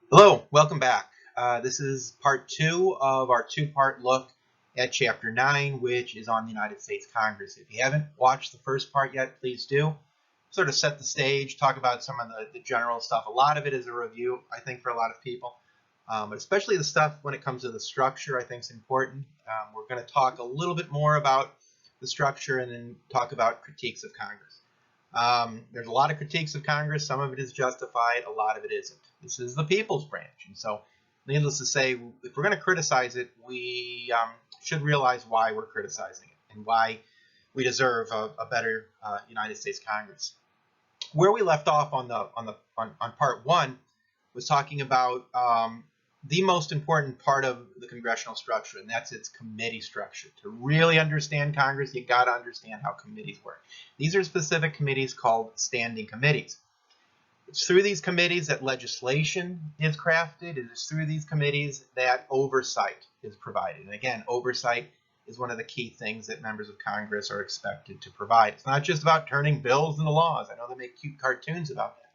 Hello, welcome back. This is part two of our two-part look at Chapter 9, which is on the United States Congress. If you haven't watched the first part yet, please do. Sort of set the stage, talk about some of the general stuff. A lot of it is a review, I think, for a lot of people, but especially the stuff when it comes to the structure, I think is important. We're going to talk a little bit more about the structure and then talk about critiques of Congress. There's a lot of critiques of Congress. Some of it is justified. A lot of it isn't. This is the people's branch. And so, needless to say, if we're going to criticize it, we should realize why we're criticizing it and why we deserve a better United States Congress. Where we left off on part one was talking about the most important part of the congressional structure, and that's its committee structure. To really understand Congress, you got to understand how committees work. These are specific committees called standing committees. It's through these committees that legislation is crafted. It is through these committees that oversight is provided. And again, oversight is one of the key things that members of Congress are expected to provide. It's not just about turning bills into laws. I know they make cute cartoons about that.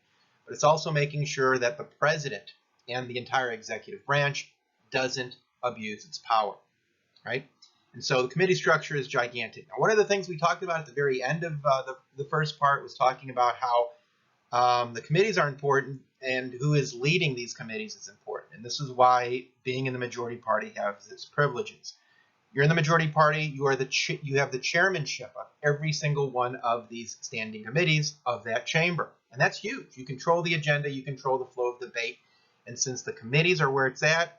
But it's also making sure that the president and the entire executive branch doesn't abuse its power, right? And so the committee structure is gigantic. Now, one of the things we talked about at the very end of the first part was talking about how the committees are important and who is leading these committees is important. And this is why being in the majority party has its privileges. You're in the majority party, you have the chairmanship of every single one of these standing committees of that chamber. And that's huge. You control the agenda, you control the flow of debate. And since the committees are where it's at,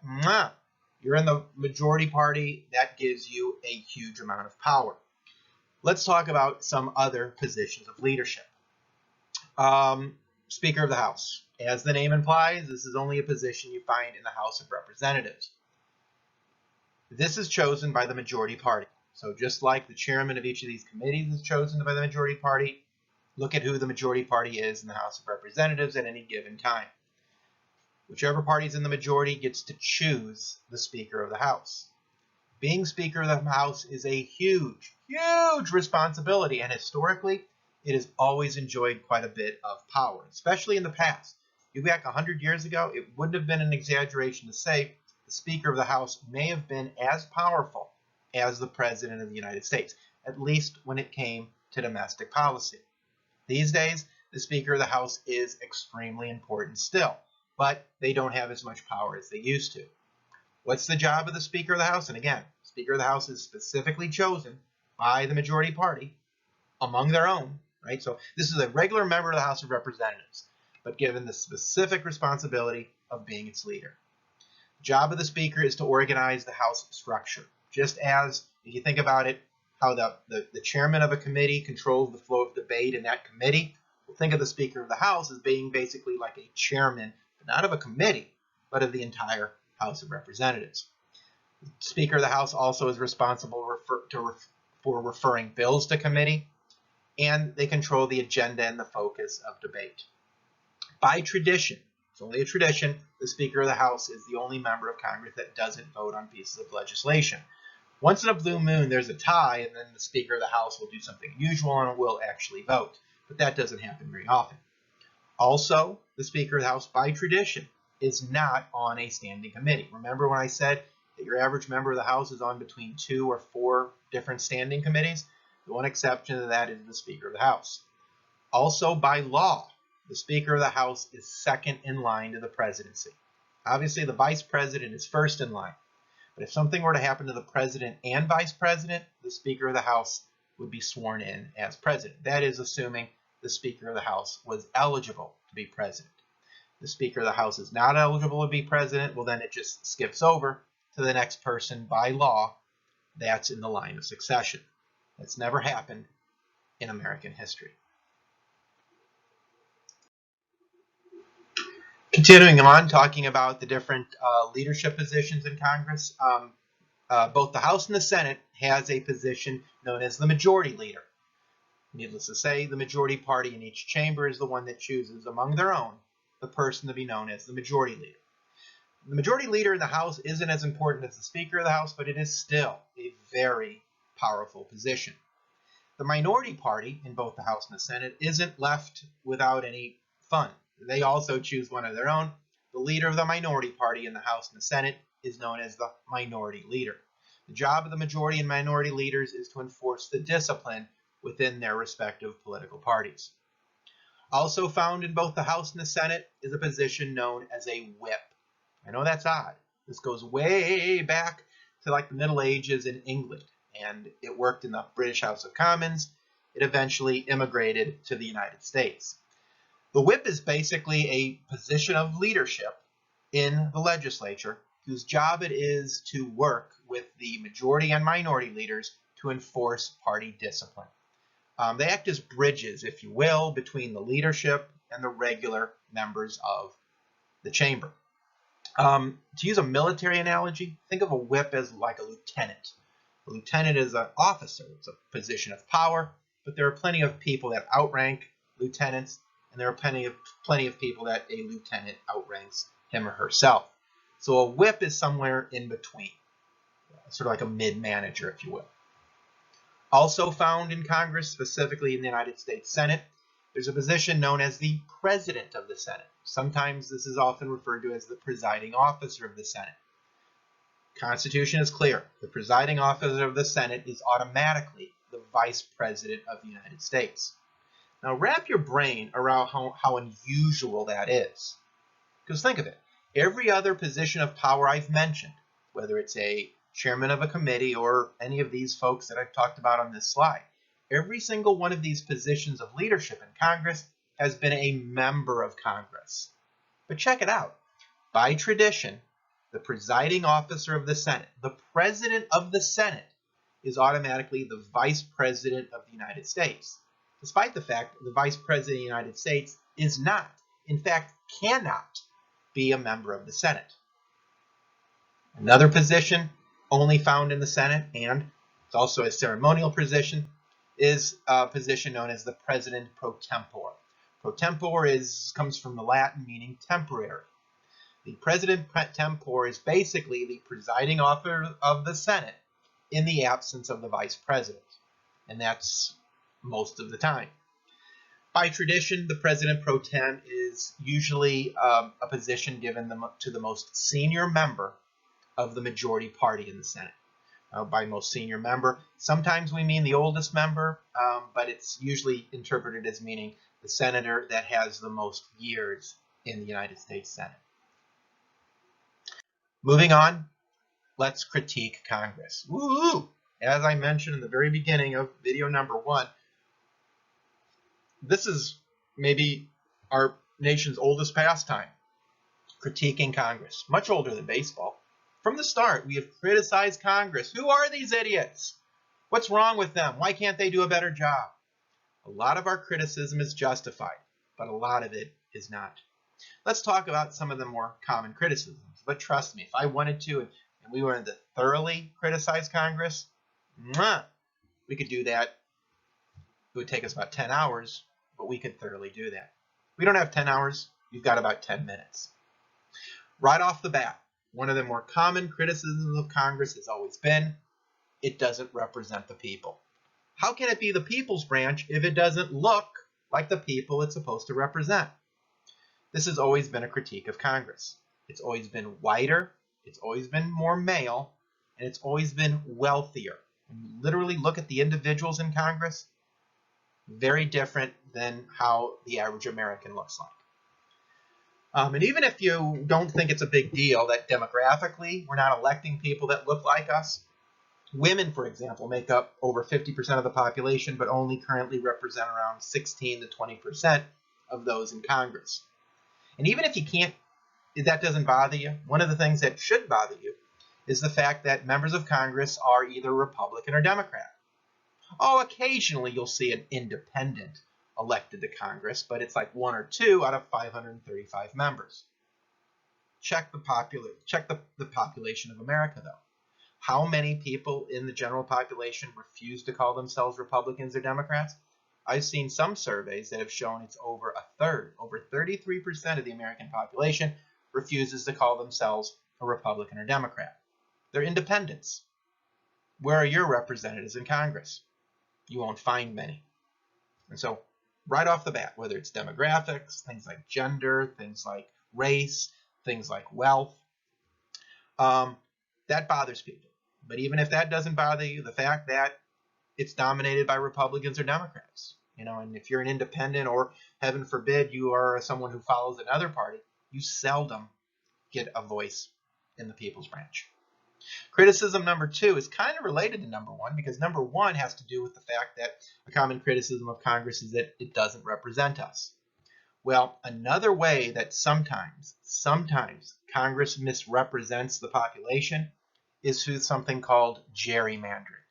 you're in the majority party, that gives you a huge amount of power. Let's talk about some other positions of leadership. Speaker of the House. As the name implies, this is only a position you find in the House of Representatives. This is chosen by the majority party. So just like the chairman of each of these committees is chosen by the majority party, look at who the majority party is in the House of Representatives at any given time. Whichever party is in the majority gets to choose the Speaker of the House. Being Speaker of the House is a huge, huge responsibility, and historically, it has always enjoyed quite a bit of power, especially in the past. You go back 100 years ago, it wouldn't have been an exaggeration to say the Speaker of the House may have been as powerful as the President of the United States, at least when it came to domestic policy. These days, the Speaker of the House is extremely important still, but they don't have as much power as they used to. What's the job of the Speaker of the House? And again, Speaker of the House is specifically chosen by the majority party among their own, right? So this is a regular member of the House of Representatives, but given the specific responsibility of being its leader. The job of the Speaker is to organize the House structure, just as, if you think about it, how the chairman of a committee controls the flow of debate in that committee. Well, think of the Speaker of the House as being basically like a chairman, not of a committee, but of the entire House of Representatives. The Speaker of the House also is responsible for referring bills to committee, and they control the agenda and the focus of debate. By tradition, it's only a tradition, the Speaker of the House is the only member of Congress that doesn't vote on pieces of legislation. Once in a blue moon, there's a tie, and then the Speaker of the House will do something unusual and will actually vote. But that doesn't happen very often. Also, the Speaker of the House, by tradition, is not on a standing committee. Remember when I said that your average member of the House is on between 2 or 4 different standing committees? The one exception to that is the Speaker of the House. Also, by law, the Speaker of the House is second in line to the presidency. Obviously, the Vice President is first in line. But if something were to happen to the President and Vice President, the Speaker of the House would be sworn in as President. That is assuming the Speaker of the House was eligible to be President. If the Speaker of the House is not eligible to be President, well, then it just skips over to the next person by law that's in the line of succession. That's never happened in American history. Continuing on, talking about the different leadership positions in Congress, both the House and the Senate has a position known as the majority leader. Needless to say, the majority party in each chamber is the one that chooses among their own the person to be known as the majority leader. The majority leader in the House isn't as important as the Speaker of the House, but it is still a very powerful position. The minority party in both the House and the Senate isn't left without any fun. They also choose one of their own, the leader of the minority party in the House and the Senate is known as the minority leader. The job of the majority and minority leaders is to enforce the discipline within their respective political parties. Also found in both the House and the Senate is a position known as a whip. I know that's odd. This goes way back to like the Middle Ages in England, and it worked in the British House of Commons. It eventually immigrated to the United States. The whip is basically a position of leadership in the legislature whose job it is to work with the majority and minority leaders to enforce party discipline. They act as bridges, if you will, between the leadership and the regular members of the chamber. To use a military analogy, think of a whip as like a lieutenant. A lieutenant is an officer. It's a position of power, but there are plenty of people that outrank lieutenants, and there are plenty of people that a lieutenant outranks him or herself. So a whip is somewhere in between, sort of like a mid-manager, if you will. Also found in Congress, specifically in the United States Senate, there's a position known as the President of the Senate. Sometimes this is often referred to as the presiding officer of the Senate. The Constitution is clear. The presiding officer of the Senate is automatically the Vice President of the United States. Now wrap your brain around how unusual that is. Because think of it. Every other position of power I've mentioned, whether it's a chairman of a committee or any of these folks that I've talked about on this slide, every single one of these positions of leadership in Congress has been a member of Congress. But check it out. By tradition, the presiding officer of the Senate, the president of the Senate, is automatically the vice president of the United States, despite the fact that the vice president of the United States is not, in fact, cannot be a member of the Senate. Another position only found in the Senate, and it's also a ceremonial position, is a position known as the President pro tempore. Pro tempore comes from the Latin meaning temporary. The President pro tempore is basically the presiding officer of the Senate in the absence of the Vice President, and that's most of the time. By tradition, the President pro tem is usually a position given to the most senior member of the majority party in the Senate. By most senior member, sometimes we mean the oldest member, but it's usually interpreted as meaning the senator that has the most years in the United States Senate. Moving on, let's critique Congress. Woo! As I mentioned in the very beginning of video number 1, this is maybe our nation's oldest pastime, critiquing Congress, much older than baseball. From the start, we have criticized Congress. Who are these idiots? What's wrong with them? Why can't they do a better job? A lot of our criticism is justified, but a lot of it is not. Let's talk about some of the more common criticisms. But trust me, if I wanted to and we wanted to thoroughly criticize Congress, we could do that. It would take us about 10 hours, but we could thoroughly do that. We don't have 10 hours. We've got about 10 minutes. Right off the bat, one of the more common criticisms of Congress has always been, it doesn't represent the people. How can it be the people's branch if it doesn't look like the people it's supposed to represent? This has always been a critique of Congress. It's always been whiter, it's always been more male, and it's always been wealthier. When you literally look at the individuals in Congress, very different than how the average American looks like. And even if you don't think it's a big deal that demographically we're not electing people that look like us, women, for example, make up over 50% of the population, but only currently represent around 16 to 20% of those in Congress. And even if that doesn't bother you, one of the things that should bother you is the fact that members of Congress are either Republican or Democrat. Oh, occasionally you'll see an independent elected to Congress, but it's like 1 or 2 out of 535 members. Check the population of America, though. How many people in the general population refuse to call themselves Republicans or Democrats? I've seen some surveys that have shown it's over a third. Over 33% of the American population refuses to call themselves a Republican or Democrat. They're independents. Where are your representatives in Congress? You won't find many. And so, right off the bat, whether it's demographics, things like gender, things like race, things like wealth. That bothers people. But even if that doesn't bother you, the fact that it's dominated by Republicans or Democrats, and if you're an independent or, heaven forbid, you are someone who follows another party, you seldom get a voice in the People's Branch. Criticism number 2 is kind of related to number 1, because number 1 has to do with the fact that a common criticism of Congress is that it doesn't represent us. Well, another way that sometimes Congress misrepresents the population is through something called gerrymandering.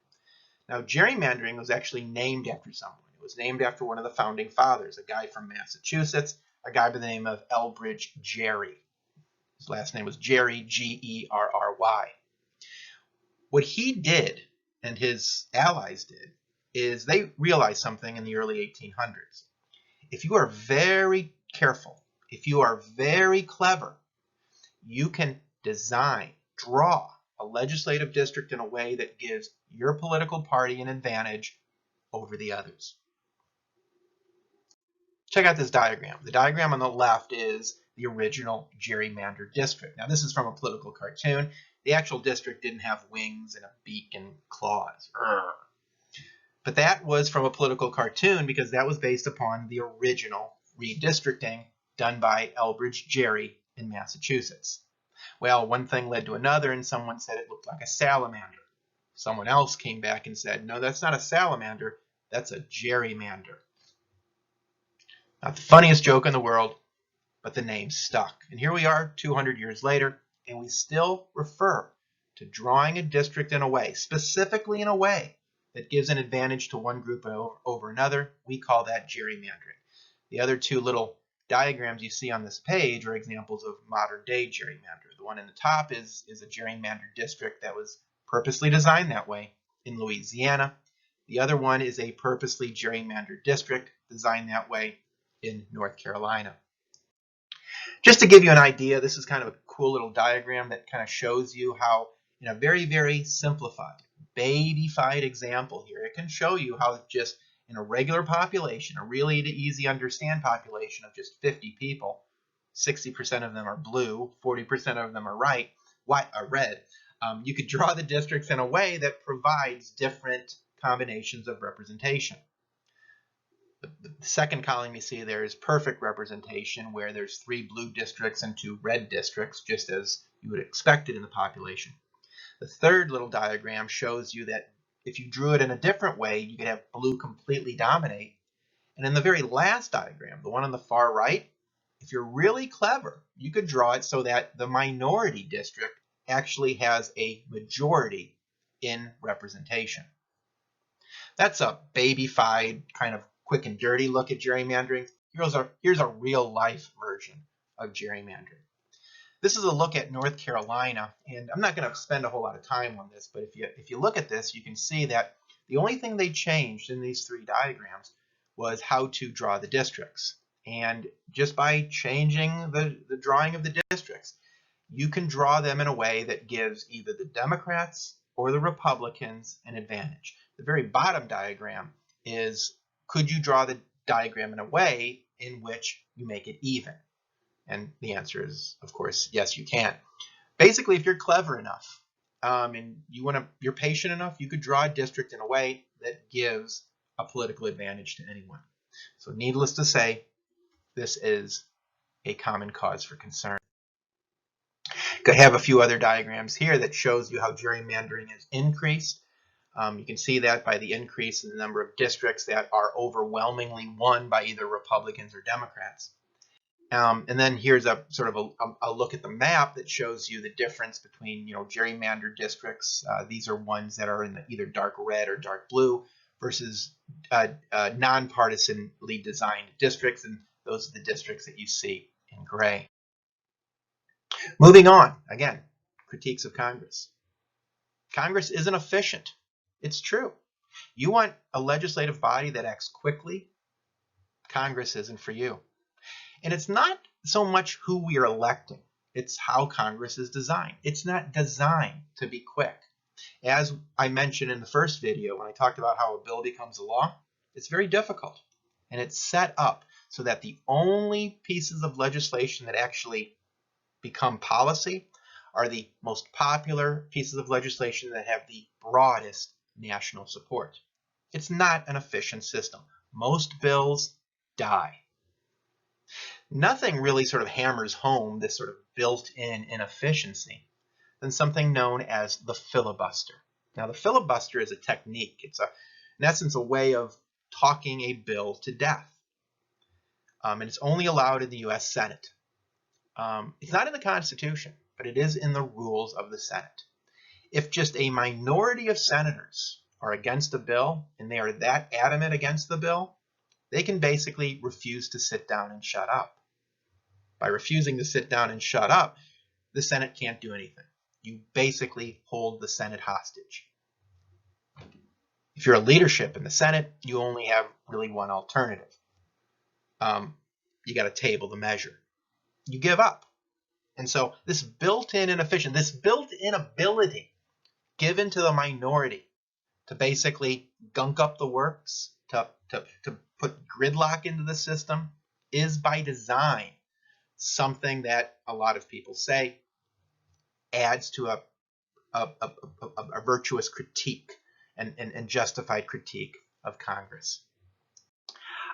Now, gerrymandering was actually named after someone. It was named after one of the founding fathers, a guy from Massachusetts, a guy by the name of Elbridge Gerry. His last name was Gerry, Gerry. What he did, and his allies did, is they realized something in the early 1800s. If you are very careful, if you are very clever, you can draw a legislative district in a way that gives your political party an advantage over the others. Check out this diagram. The diagram on the left is the original gerrymandered district. Now, this is from a political cartoon. The actual district didn't have wings and a beak and claws. But that was from a political cartoon because that was based upon the original redistricting done by Elbridge Gerry in Massachusetts. Well, one thing led to another, and someone said it looked like a salamander. Someone else came back and said, no, that's not a salamander, that's a gerrymander. Not the funniest joke in the world, but the name stuck. And here we are 200 years later, and we still refer to drawing a district in a way, specifically in a way, that gives an advantage to one group over another. We call that gerrymandering. The other two little diagrams you see on this page are examples of modern-day gerrymander. The one in the top is a gerrymandered district that was purposely designed that way in Louisiana. The other one is a purposely gerrymandered district designed that way in North Carolina. Just to give you an idea, this is kind of a cool little diagram that kind of shows you how, in a very, very simplified, babyfied example here, it can show you how just in a regular population, a really easy to understand population of just 50 people, 60% of them are blue, 40% of them are red. You could draw the districts in a way that provides different combinations of representation. The second column you see there is perfect representation, where there's 3 blue districts and 2 red districts, just as you would expect it in the population. The third little diagram shows you that if you drew it in a different way, you could have blue completely dominate. And in the very last diagram, the one on the far right, if you're really clever, you could draw it so that the minority district actually has a majority in representation. That's a babyfied, kind of quick and dirty look at gerrymandering. Here's a real life version of gerrymandering. This is a look at North Carolina, and I'm not going to spend a whole lot of time on this, but if you look at this, you can see that the only thing they changed in these 3 diagrams was how to draw the districts. And just by changing the drawing of the districts, you can draw them in a way that gives either the Democrats or the Republicans an advantage. The very bottom diagram is, could you draw the diagram in a way in which you make it even? And the answer is, of course, yes, you can. Basically, if you're clever enough and you're patient enough, you could draw a district in a way that gives a political advantage to anyone. So needless to say, this is a common cause for concern. I have a few other diagrams here that shows you how gerrymandering has increased. You can see that by the increase in the number of districts that are overwhelmingly won by either Republicans or Democrats. And then here's a sort of a look at the map that shows you the difference between gerrymandered districts. These are ones that are in the either dark red or dark blue versus nonpartisanly designed districts, and those are the districts that you see in gray. Moving on, again, critiques of Congress. Congress isn't efficient. It's true. You want a legislative body that acts quickly? Congress isn't for you. And it's not so much who we are electing, it's how Congress is designed. It's not designed to be quick. As I mentioned in the first video when I talked about how a bill becomes a law, it's very difficult. And it's set up so that the only pieces of legislation that actually become policy are the most popular pieces of legislation that have the broadest national support. It's not an efficient system. Most bills die. Nothing really sort of hammers home this sort of built-in inefficiency than something known as the filibuster. Now, the filibuster is a technique. It's, in essence, a way of talking a bill to death. And it's only allowed in the U.S. Senate. It's not in the Constitution, but it is in the rules of the Senate. If just a minority of senators are against a bill, and they are that adamant against the bill, they can basically refuse to sit down and shut up. By refusing to sit down and shut up, the Senate can't do anything. You basically hold the Senate hostage. If you're a leadership in the Senate, you only have really one alternative. You got to table the measure. You give up. And so this built-in inefficiency, this built-in ability given to the minority to basically gunk up the works, to put gridlock into the system, is by design something that a lot of people say adds to a virtuous critique and justified critique of Congress.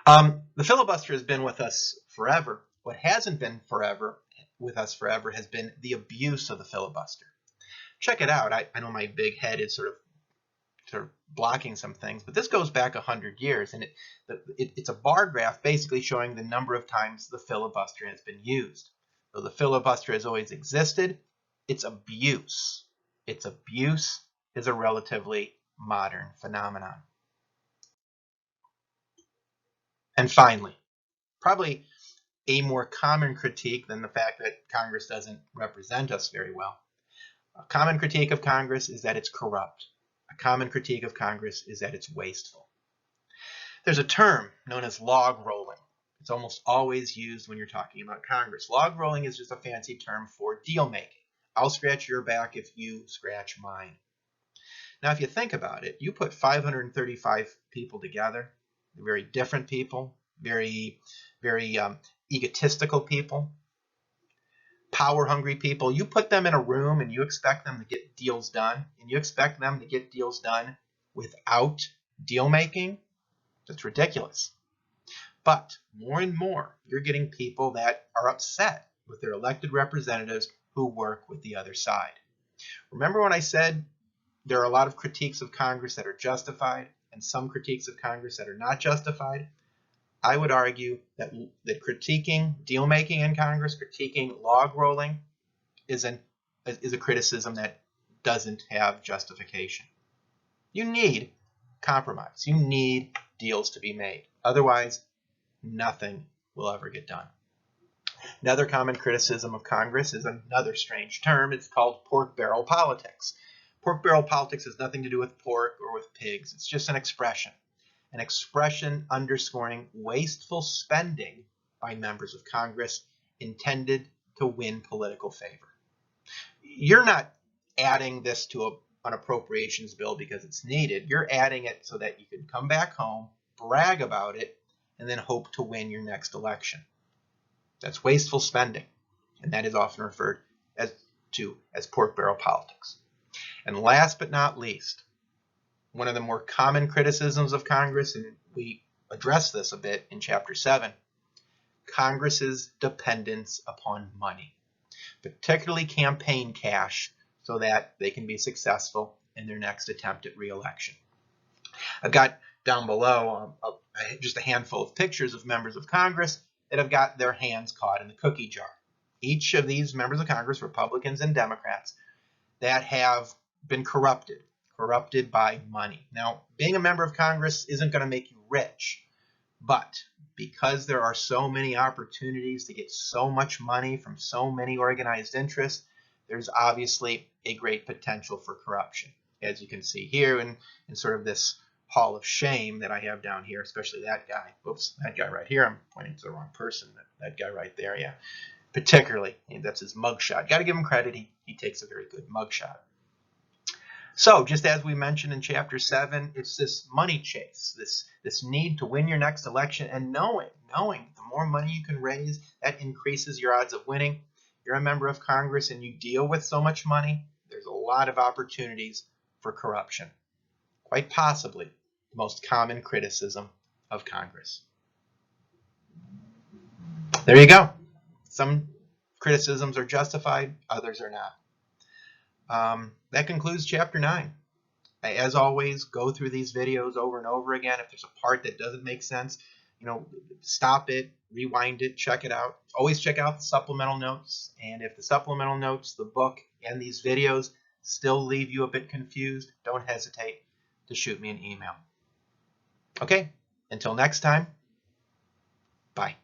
The filibuster has been with us forever. What hasn't been with us forever has been the abuse of the filibuster. Check it out. I know my big head is sort of blocking some things, but this goes back 100 years, and it's a bar graph basically showing the number of times the filibuster has been used. So the filibuster has always existed. Its abuse is a relatively modern phenomenon. And finally, probably a more common critique than the fact that Congress doesn't represent us very well. A common critique of Congress is that it's corrupt. A common critique of Congress is that it's wasteful. There's a term known as log rolling. It's almost always used when you're talking about Congress. Log rolling is just a fancy term for deal making. I'll scratch your back if you scratch mine. Now, if you think about it, you put 535 people together, very different people, very egotistical people, power-hungry people. You put them in a room and you expect them to get deals done, and you expect them to get deals done without deal-making. That's ridiculous. But more and more, you're getting people that are upset with their elected representatives who work with the other side. Remember when I said there are a lot of critiques of Congress that are justified and some critiques of Congress that are not justified? I would argue that critiquing deal-making in Congress, critiquing log rolling, is a criticism that doesn't have justification. You need compromise. You need deals to be made. Otherwise, nothing will ever get done. Another common criticism of Congress is another strange term. It's called pork barrel politics. Pork barrel politics has nothing to do with pork or with pigs. It's just an expression underscoring wasteful spending by members of Congress intended to win political favor. You're not adding this to an appropriations bill because it's needed. You're adding it so that you can come back home, brag about it, and then hope to win your next election. That's wasteful spending, and that is often referred to as pork barrel politics. And last but not least, one of the more common criticisms of Congress, and we address this a bit in Chapter 7, Congress's dependence upon money, particularly campaign cash, so that they can be successful in their next attempt at re-election. I've got down below just a handful of pictures of members of Congress that have got their hands caught in the cookie jar. Each of these members of Congress, Republicans and Democrats, that have been corrupted by money. Now, being a member of Congress isn't going to make you rich, but because there are so many opportunities to get so much money from so many organized interests, there's obviously a great potential for corruption. As you can see here in sort of this hall of shame that I have down here, especially that guy. Oops, that guy right here. I'm pointing to the wrong person. That guy right there, yeah. Particularly, that's his mugshot. Got to give him credit. He takes a very good mugshot. So, just as we mentioned in Chapter 7, it's this money chase, this need to win your next election, and knowing the more money you can raise, that increases your odds of winning. you're a member of Congress and you deal with so much money, there's a lot of opportunities for corruption. Quite possibly the most common criticism of Congress. There you go. Some criticisms are justified, others are not. That concludes Chapter 9. As always, go through these videos over and over again. If there's a part that doesn't make sense, stop it, rewind it, check it out. Always check out the supplemental notes. And if the supplemental notes, the book, and these videos still leave you a bit confused, don't hesitate to shoot me an email. Okay, until next time, bye.